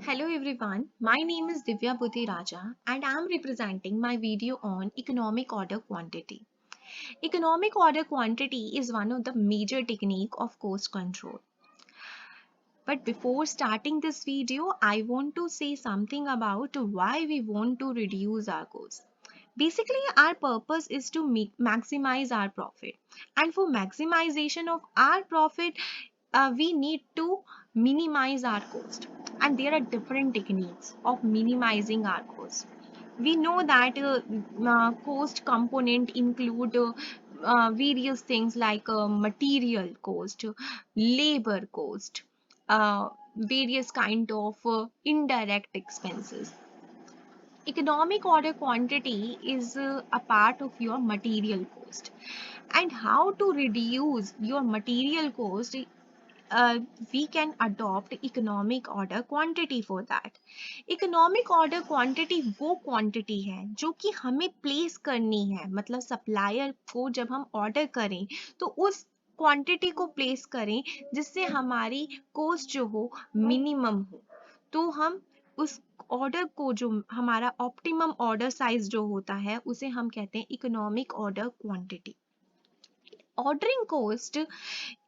Hello everyone, my name is Divya Buddhi Raja and I am representing my video on economic order quantity. Economic order quantity is one of the major technique of cost control. But before starting this video, I want to say something about why we want to reduce our cost. Basically, our purpose is to maximize our profit. And for maximization of our profit, we need to minimize our cost. And there are different techniques of minimizing our cost. We know that cost component include various things like material cost, labor cost, various kind of indirect expenses. Economic order quantity is a part of your material cost, and how to reduce your material cost, uh, we can adopt economic order quantity for that. Economic order quantity वो quantity है जो कि हमें place करनी है, मतलब supplier को जब हम ऑर्डर करें तो उस क्वांटिटी को प्लेस करें जिससे हमारी कॉस्ट जो हो मिनिमम हो। तो हम उस ऑर्डर को, जो हमारा ऑप्टिमम ऑर्डर साइज जो होता है, उसे हम कहते हैं economic order quantity. Ordering cost,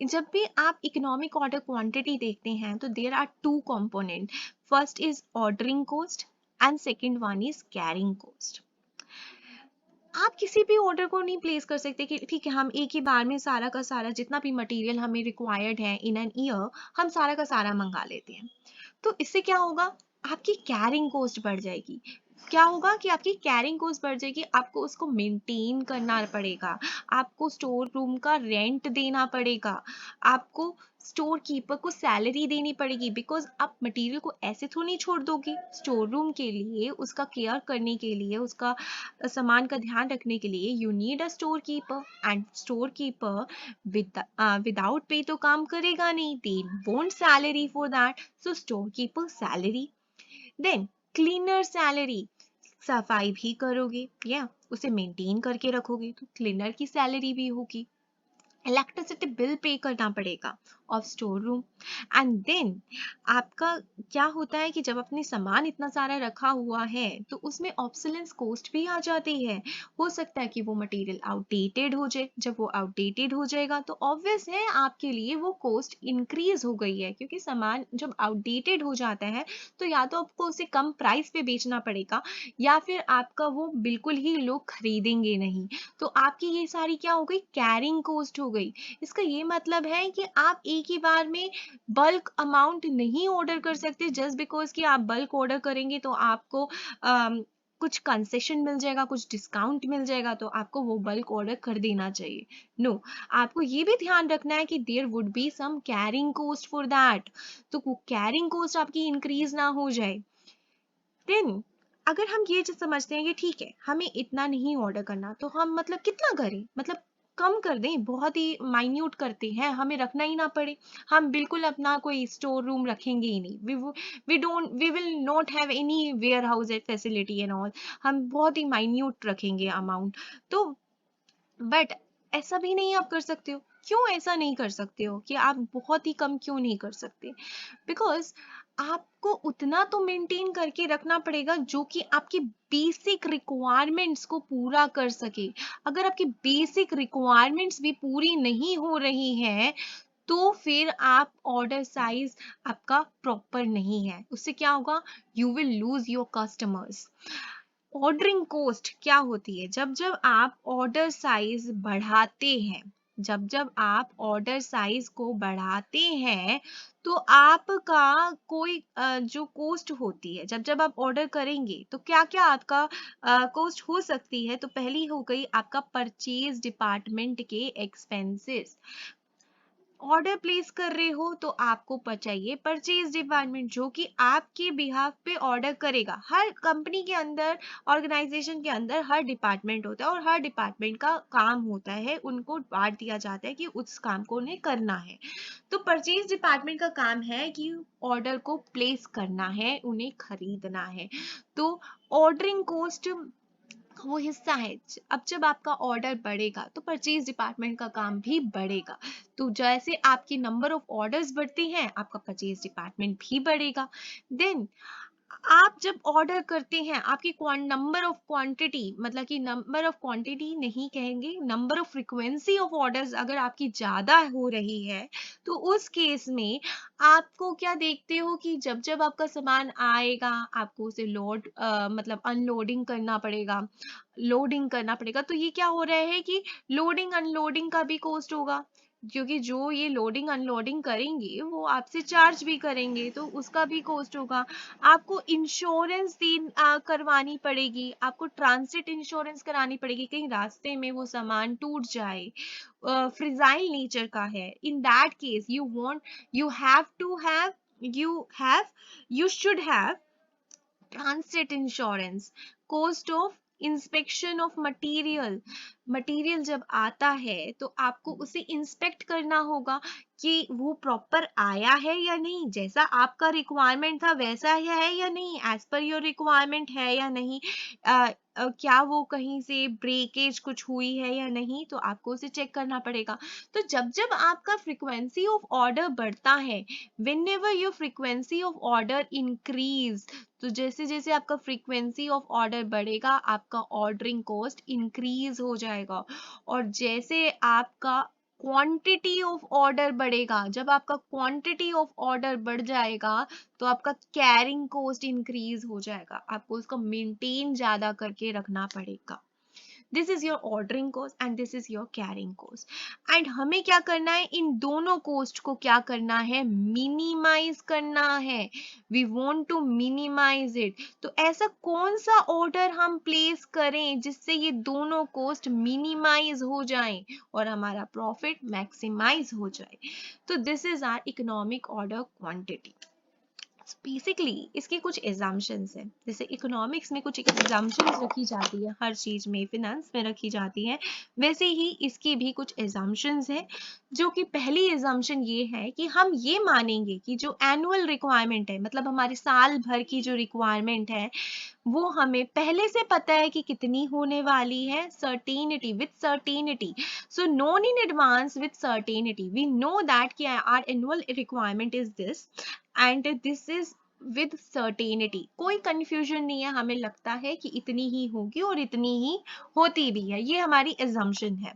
जब भी आप इकोनॉमिक ऑर्डर क्वांटिटी देखते हैं तो there are two component. First is ordering cost and second one is carrying cost. आप किसी भी ऑर्डर को नहीं प्लेस कर सकते कि ठीक है हम एक ही बार में सारा का सारा जितना भी मटेरियल हमें रिक्वायर्ड है इन एन ईयर हम सारा का सारा मंगा लेते हैं। तो इससे क्या होगा, आपकी कैरिंग कॉस्ट बढ़ जाएगी। क्या होगा कि आपकी कैरिंग कॉस्ट बढ़ जाएगी, आपको उसको मेंटेन करना पड़ेगा, आपको स्टोर रूम का रेंट देना पड़ेगा, आपको स्टोर कीपर को सैलरी देनी पड़ेगी, बिकॉज आप मटेरियल को ऐसे तो नहीं छोड़ दोगे। स्टोर रूम के लिए, उसका केयर करने के लिए, उसका सामान का ध्यान रखने के लिए you need a store keeper, and store keeper without pay तो काम करेगा नहीं, they won't salary for that, so store keeper salary. Then cleaner salary, सफाई भी करोगे या उसे मेंटेन करके रखोगे तो क्लीनर की सैलरी भी होगी। इलेक्ट्रिसिटी बिल पे करना पड़ेगा of store room. And then आपका क्या होता है कि जब अपने सामान इतना सारा रखा हुआ है तो उसमें ऑब्सोलेंस कॉस्ट भी आ जाती है। हो सकता है कि वो मटेरियल आउटडेटेड हो जाए, जब वो आउटडेटेड हो जाएगा तो ऑब्वियस है आपके लिए वो कॉस्ट इंक्रीज हो गई है, क्योंकि सामान जब आउटडेटेड हो जाता है तो या तो आपको उसे कम प्राइस पे बेचना पड़ेगा या फिर आपका वो बिल्कुल ही लोग खरीदेंगे नहीं। तो आपकी ये सारी क्या हो गई, कैरिंग कॉस्ट हो गई। इसका ये मतलब है कि आप एक ही बार में बल्क अमाउंट नहीं ऑर्डर कर सकते जस्ट बिकॉज कि आप बल्क ऑर्डर करेंगे तो आपको कुछ कंसेशन मिल जाएगा, कुछ डिस्काउंट मिल जाएगा तो आपको वो बल्क ऑर्डर कर देना चाहिए। नो, आपको ये भी ध्यान रखना है कि there would be some carrying cost for that, तो वो कैरिंग कॉस्ट आपकी इंक्रीज ना हो जाए। देन अगर हम ये चीज समझते हैं कि ठीक है हमें इतना नहीं ऑर्डर करना, तो हम मतलब कितना करें, मतलब कम कर दें, बहुत ही माइन्यूट करते हैं, हमें रखना ही ना पड़े, हम बिल्कुल अपना कोई स्टोर रूम रखेंगे ही नहीं, we will not have any warehouse facility and all, हम बहुत ही माइन्यूट रखेंगे अमाउंट। तो बट ऐसा भी नहीं आप कर सकते हो। क्यों ऐसा नहीं कर सकते हो कि आप बहुत ही कम क्यों नहीं कर सकते, बिकॉज आपको उतना तो मेंटेन करके रखना पड़ेगा जो कि आपकी बेसिक रिक्वायरमेंट्स को पूरा कर सके। अगर आपकी बेसिक रिक्वायरमेंट्स भी पूरी नहीं हो रही हैं तो फिर आप ऑर्डर साइज आपका प्रॉपर नहीं है, उससे क्या होगा, you will lose your customers. Ordering cost क्या होती है, जब जब आप ऑर्डर साइज बढ़ाते हैं, जब जब आप ऑर्डर साइज को बढ़ाते हैं तो आपका कोई जो कॉस्ट होती है, जब जब आप ऑर्डर करेंगे तो क्या क्या आपका कॉस्ट हो सकती है, तो पहली हो गई आपका परचेज डिपार्टमेंट के एक्सपेंसेस। ऑर्डर प्लेस कर रहे हो तो आपको चाहिए परचेज डिपार्टमेंट जो कि आपके बिहाफ पे ऑर्डर करेगा। हर कंपनी के अंदर, ऑर्गेनाइजेशन के अंदर हर डिपार्टमेंट होता है और हर डिपार्टमेंट का काम होता है, उनको बांट दिया जाता है कि उस काम को उन्हें करना है। तो परचेज डिपार्टमेंट का काम है कि ऑर्डर को प्लेस करना है, उन्हें खरीदना है। तो ऑर्डरिंग कॉस्ट वो हिस्सा है। अब जब आपका ऑर्डर बढ़ेगा तो परचेज डिपार्टमेंट का काम भी बढ़ेगा। तो जैसे आपकी नंबर ऑफ ऑर्डर्स बढ़ती हैं, आपका परचेज डिपार्टमेंट भी बढ़ेगा। देन आप जब ऑर्डर करते हैं, आपकी नंबर ऑफ क्वांटिटी, मतलब कि नंबर ऑफ क्वांटिटी नहीं कहेंगे, number of frequency of orders अगर आपकी ज्यादा हो रही है, तो उस केस में आपको क्या देखते हो कि जब जब आपका सामान आएगा, आपको उसे मतलब अनलोडिंग करना पड़ेगा, लोडिंग करना पड़ेगा। तो ये क्या हो रहा है कि लोडिंग अनलोडिंग का भी कॉस्ट होगा, क्योंकि जो ये लोडिंग अनलोडिंग करेंगे वो आपसे चार्ज भी करेंगे, तो उसका भी कॉस्ट होगा। आपको इंश्योरेंस करवानी पड़ेगी, आपको ट्रांसिट इंश्योरेंस करानी पड़ेगी, कहीं रास्ते में वो सामान टूट जाए, फ्रिजाइल नेचर का है। In that case you want, you have to have, you have, you should have transit insurance. Cost of inspection of material, material जब आता है तो आपको उसे इंस्पेक्ट करना होगा कि वो प्रॉपर आया है या नहीं, जैसा आपका रिक्वायरमेंट था वैसा ही है या नहीं, एज पर योर रिक्वायरमेंट है या नहीं, क्या वो कहीं से ब्रेकेज कुछ हुई है या नहीं, तो आपको उसे चेक करना पड़ेगा। तो जब जब आपका फ्रीक्वेंसी ऑफ ऑर्डर बढ़ता है, whenever your frequency of order increase, तो जैसे जैसे आपका फ्रीक्वेंसी ऑफ ऑर्डर बढ़ेगा, आपका ऑर्डरिंग कॉस्ट इंक्रीज हो जाएगा। और जैसे आपका क्वांटिटी ऑफ ऑर्डर बढ़ेगा, जब आपका क्वांटिटी ऑफ ऑर्डर बढ़ जाएगा, तो आपका कैरिंग कॉस्ट इंक्रीज हो जाएगा, आपको उसको मेंटेन ज्यादा करके रखना पड़ेगा। This is your ordering cost and this is your carrying cost. And हमें क्या करना है, इन दोनों कॉस्ट को क्या करना है, मिनिमाइज करना है। We want to minimize it. तो ऐसा कौन सा ऑर्डर हम प्लेस करें जिससे ये दोनों कॉस्ट मिनिमाइज हो जाएं और हमारा प्रॉफिट मैक्सिमाइज हो जाए। तो this is our economic order quantity. Basically इसकी कुछ एग्जाम्पन्स हैं, जैसे इकोनॉमिक्स में कुछ एग्जाम्पन्स रखी जाती है, हर चीज में, फिनेंस में रखी जाती है, वैसे ही इसकी भी कुछ एग्जाम्पन्स हैं। जो कि पहली एग्जाम्पन ये है कि हम ये मानेंगे कि जो एनुअल रिक्वायरमेंट है, मतलब हमारे साल भर की जो रिक्वायरमेंट है, वो हमें पहले से पता है कि कितनी होने वाली है, certainty, with certainty. So known in advance with certainty, we know that कि our annual requirement is this and this is with certainty. कोई कंफ्यूजन नहीं है, हमें लगता है कि इतनी ही होगी और इतनी ही होती भी है, ये हमारी एजम्पशन है।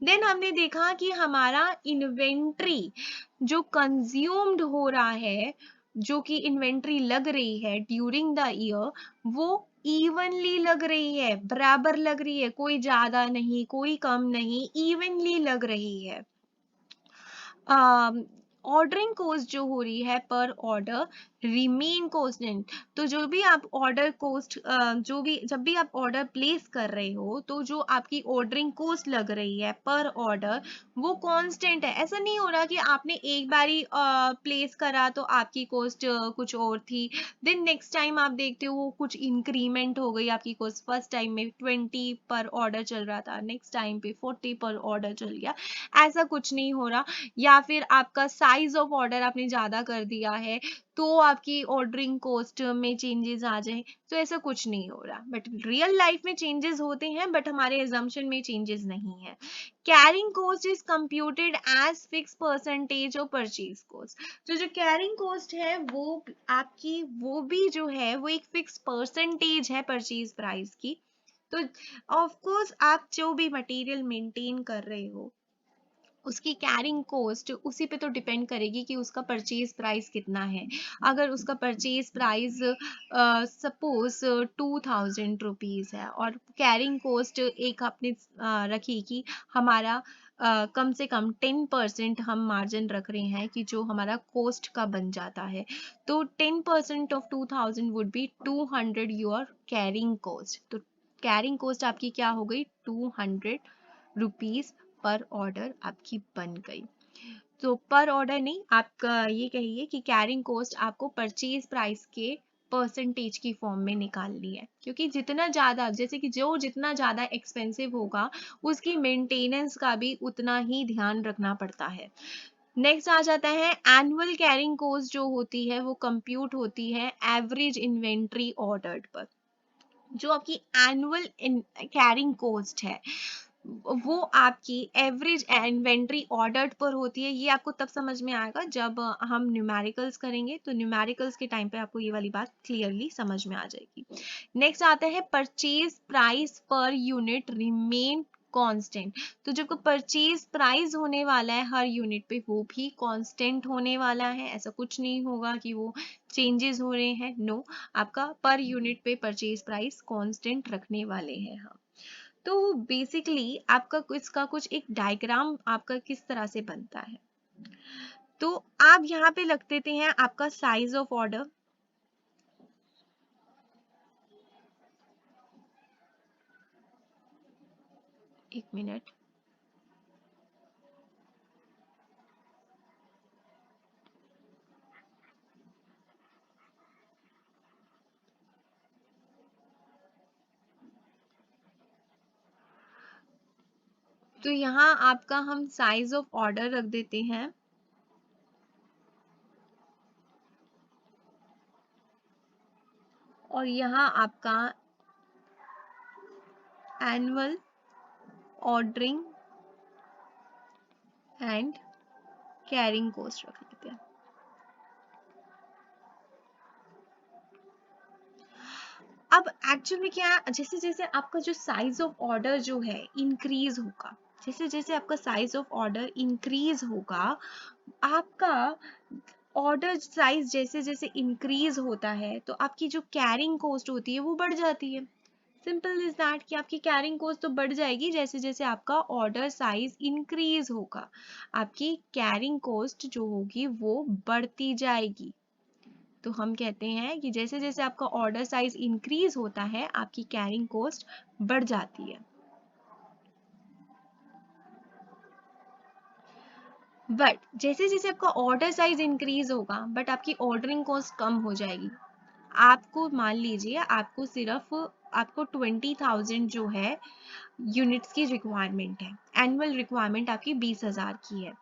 देन हमने देखा कि हमारा इन्वेंट्री जो कंज्यूम्ड हो रहा है, जो कि इन्वेंट्री लग रही है ड्यूरिंग द ईयर, वो इवनली लग रही है, बराबर लग रही है, कोई ज्यादा नहीं कोई कम नहीं, इवनली लग रही है। ऑर्डरिंग कॉस्ट जो हो रही है पर ऑर्डर रिमेन कांस्टेंट। तो जो भी आप ऑर्डर कॉस्ट, जो भी जब भी आप ऑर्डर प्लेस कर रहे हो, तो जो आपकी ऑर्डरिंग कॉस्ट लग रही है पर ऑर्डर, वो कांस्टेंट है। ऐसा नहीं हो रहा कि आपने एक बारी प्लेस करा तो आपकी कॉस्ट कुछ और थी, देन नेक्स्ट टाइम आप देखते हो कुछ इंक्रीमेंट हो गई आपकी कॉस्ट। फर्स्ट टाइम में 20 पर ऑर्डर चल रहा था, नेक्स्ट टाइम पे 40 पर ऑर्डर चल गया, ऐसा कुछ नहीं हो रहा। या फिर आपका साइज ऑफ ऑर्डर आपने ज्यादा कर दिया है तो आपकी ऑर्डरिंग कॉस्ट में चेंजेस आ जाए, तो ऐसा कुछ नहीं हो रहा। बट रियल लाइफ में चेंजेस होते हैं, बट हमारे एजम्पशन में चेंजेस नहीं है। Carrying cost is computed as fix percentage of purchase cost. तो जो कैरिंग कॉस्ट है वो आपकी, वो भी जो है वो एक फिक्स परसेंटेज है परचेज प्राइस की। तो ऑफ कोर्स आप जो भी मटेरियल मेंटेन कर रहे हो, उसकी कैरिंग कॉस्ट उसी पे तो डिपेंड करेगी कि उसका परचेज प्राइस कितना है। अगर उसका परचेज प्राइस सपोज 2000 रुपीज है और कैरिंग कॉस्ट एक आपने रखी कि हमारा कम से कम 10% हम मार्जिन रख रहे हैं कि जो हमारा कॉस्ट का बन जाता है, तो 10% of 2000 would be 200 your carrying cost. तो कैरिंग कॉस्ट आपकी क्या हो गई, 200 रुपीज पर ऑर्डर आपकी बन गई। तो पर ऑर्डर नहीं, आपका ये कहिए कि कैरिंग कॉस्ट आपको परचेज प्राइस के परसेंटेज की फॉर्म में निकालनी है, क्योंकि जितना ज्यादा, जैसे कि जो जितना ज्यादा एक्सपेंसिव होगा उसकी मेंटेनेंस का भी उतना ही ध्यान रखना पड़ता है। नेक्स्ट आ जाता है एनुअल कैरिंग कॉस्ट, जो होती है वो कंप्यूट होती है एवरेज इन्वेंट्री ऑर्डर्ड पर। जो आपकी एनुअल कैरिंग कॉस्ट है वो आपकी एवरेज इन्वेंट्री ऑर्डर पर होती है। ये आपको तब समझ में आएगा जब हम न्यूमेरिकल्स करेंगे, तो न्यूमेरिकल्स के टाइम पे आपको ये वाली बात क्लियरली समझ में आ जाएगी। नेक्स्ट आता है purchase price per unit remain constant. तो जब परचेज प्राइस होने वाला है हर यूनिट पे वो भी कांस्टेंट होने वाला है, ऐसा कुछ नहीं होगा कि वो चेंजेस हो रहे हैं, नो, आपका पर यूनिट पे परचेज प्राइस कांस्टेंट रखने वाले हैं हम। तो बेसिकली आपका इसका कुछ एक डायग्राम आपका किस तरह से बनता है, तो आप यहाँ पे रख देते हैं आपका साइज ऑफ ऑर्डर। एक मिनट, तो यहाँ आपका हम साइज ऑफ ऑर्डर रख देते हैं, और यहाँ आपका annual ordering and carrying cost रख लेते हैं। अब एक्चुअल में क्या, जैसे जैसे आपका जो साइज ऑफ ऑर्डर जो है इंक्रीज होगा, जैसे जैसे आपका साइज ऑफ ऑर्डर इंक्रीज होगा, आपका ऑर्डर साइज जैसे जैसे इंक्रीज होता है तो आपकी जो कैरिंग कॉस्ट होती है वो बढ़ जाती है। सिंपल इज दैट कि आपकी कैरिंग कॉस्ट तो बढ़ जाएगी जैसे जैसे आपका ऑर्डर साइज इंक्रीज होगा, आपकी कैरिंग कॉस्ट जो होगी वो बढ़ती जाएगी। तो हम कहते हैं कि जैसे जैसे आपका ऑर्डर साइज इंक्रीज होता है आपकी कैरिंग कॉस्ट बढ़ जाती है। बट जैसे जैसे आपका ऑर्डर साइज इंक्रीज होगा बट आपकी ऑर्डरिंग कॉस्ट कम हो जाएगी। आपको मान लीजिए आपको सिर्फ आपको 20,000 जो है यूनिट्स की रिक्वायरमेंट है, एनुअल रिक्वायरमेंट आपकी 20,000 की है।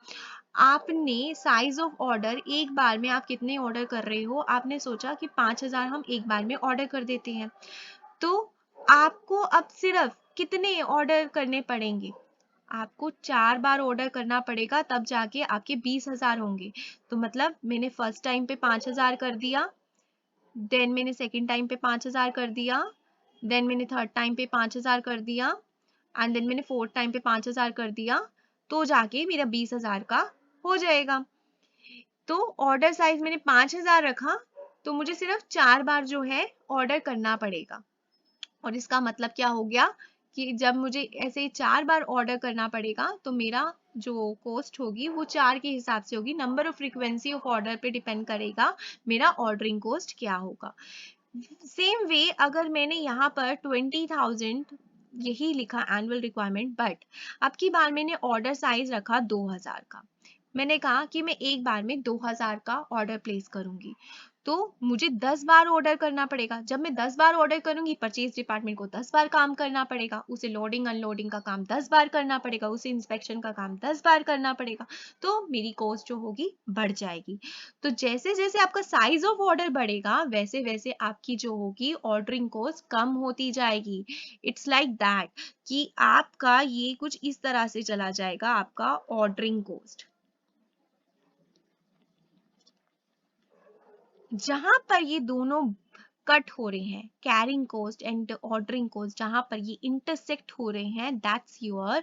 आपने साइज ऑफ ऑर्डर एक बार में, आप कितने ऑर्डर कर रहे हो, आपने सोचा कि 5,000 हम एक बार में ऑर्डर कर देते हैं, तो आपको अब सिर्फ कितने ऑर्डर करने पड़ेंगे, आपको 4 बार ऑर्डर करना पड़ेगा तब जाके आपके 20,000 होंगे। तो मतलब मैंने फर्स्ट टाइम पे 5,000 कर दिया, देन मैंने सेकंड टाइम पे 5,000 कर दिया, देन मैंने थर्ड टाइम पे 5,000 कर दिया, एंड देन मैंने फोर्थ टाइम पे 5,000 कर दिया, तो जाके मेरा 20,000 का हो जाएगा। तो ऑर्डर साइज मैंने 5,000 रखा, तो मुझे सिर्फ 4 बार जो है ऑर्डर करना पड़ेगा। और इसका मतलब क्या हो गया कि जब मुझे ऐसे 4 बार ऑर्डर करना पड़ेगा तो मेरा जो कॉस्ट होगी वो 4 के हिसाब से होगी, number of frequency of order पे डिपेंड करेगा मेरा ऑर्डरिंग कॉस्ट क्या होगा। सेम वे अगर मैंने यहाँ पर 20,000 यही लिखा एनुअल रिक्वायरमेंट, बट अब की बार मैंने ऑर्डर साइज रखा 2,000 का, मैंने कहा कि मैं एक बार में 2,000 का ऑर्डर प्लेस करूंगी, तो मुझे 10 बार ऑर्डर करना पड़ेगा। जब मैं 10 बार ऑर्डर करूंगी परचेज डिपार्टमेंट को 10 बार काम करना पड़ेगा, उसे लोडिंग अनलोडिंग का काम 10 बार करना पड़ेगा, उसे इंस्पेक्शन का काम 10 बार करना पड़ेगा, तो मेरी कॉस्ट जो होगी बढ़ जाएगी। तो जैसे जैसे आपका साइज ऑफ ऑर्डर बढ़ेगा वैसे वैसे आपकी जो होगी ऑर्डरिंग कॉस्ट कम होती जाएगी। इट्स लाइक दैट कि आपका ये कुछ इस तरह से चला जाएगा आपका ऑर्डरिंग कॉस्ट। जहां पर ये दोनों कट हो रहे हैं, carrying cost and ordering cost, जहां पर ये इंटरसेक्ट हो रहे हैं, that's your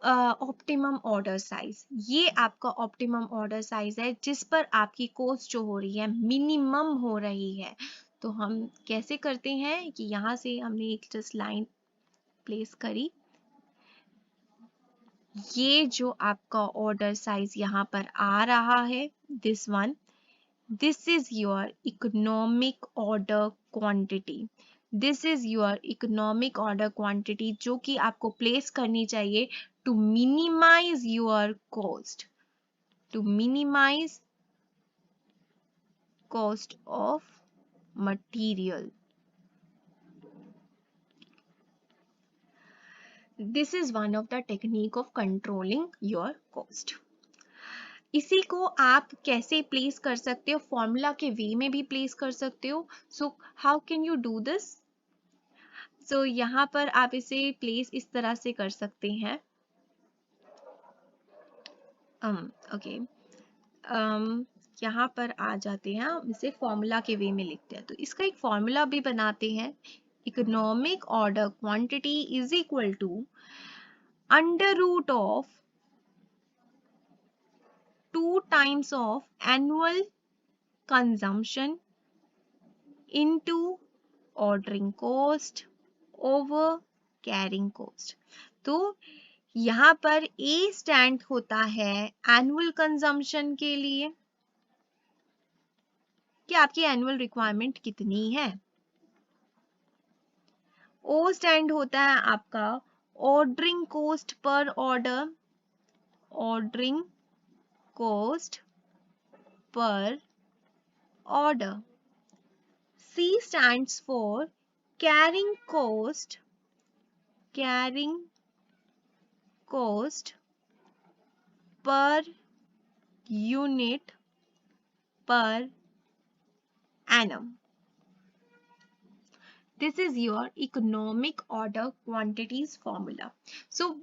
optimum order size. ये आपका ऑप्टिमम ऑर्डर साइज है जिस पर आपकी कॉस्ट जो हो रही है मिनिमम हो रही है। तो हम कैसे करते हैं कि यहाँ से हमने एक जस्ट लाइन प्लेस करी, ये जो आपका ऑर्डर साइज यहाँ पर आ रहा है, this one, this is your economic order quantity, this is your economic order quantity जो कि आपको प्लेस करनी चाहिए to minimize your cost, to minimize cost of material. This is one of the technique of controlling your cost. इसी को आप कैसे place कर सकते हो, फॉर्मूला के वे में भी प्लेस कर सकते हो। So how can you do this, so यहाँ पर आप इसे प्लेस इस तरह से कर सकते हैं। ओके, यहाँ पर आ जाते हैं, हम इसे फॉर्मूला के वे में लिखते हैं। तो इसका एक फॉर्मूला भी बनाते हैं। Economic order quantity is equal to under root of 2 times of annual consumption into ordering cost over carrying cost। तो यहाँ पर A स्टैंड होता है एनुअल कंजम्पशन के लिए कि आपकी एनुअल रिक्वायरमेंट कितनी है। O स्टैंड होता है आपका ऑर्डरिंग कोस्ट पर ऑर्डर, ऑर्डरिंग कोस्ट पर order। C stands for carrying cost, carrying cost per unit per annum। This is your economic order quantities formula। So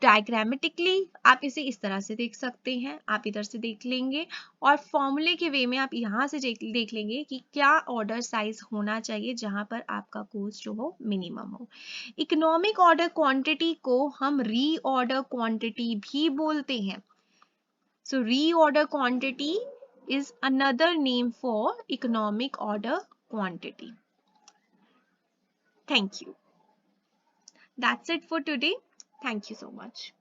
diagrammatically आप इसे इस तरह से देख सकते हैं, आप इधर से देख लेंगे और फॉर्मूले के वे में आप यहाँ से देख लेंगे कि क्या ऑर्डर साइज होना चाहिए जहां पर आपका कोस्ट जो हो मिनिमम हो। इकोनॉमिक ऑर्डर क्वांटिटी को हम रीऑर्डर क्वांटिटी भी बोलते हैं। So reorder quantity is another name for economic order quantity। Thank you. That's it for today. Thank you so much.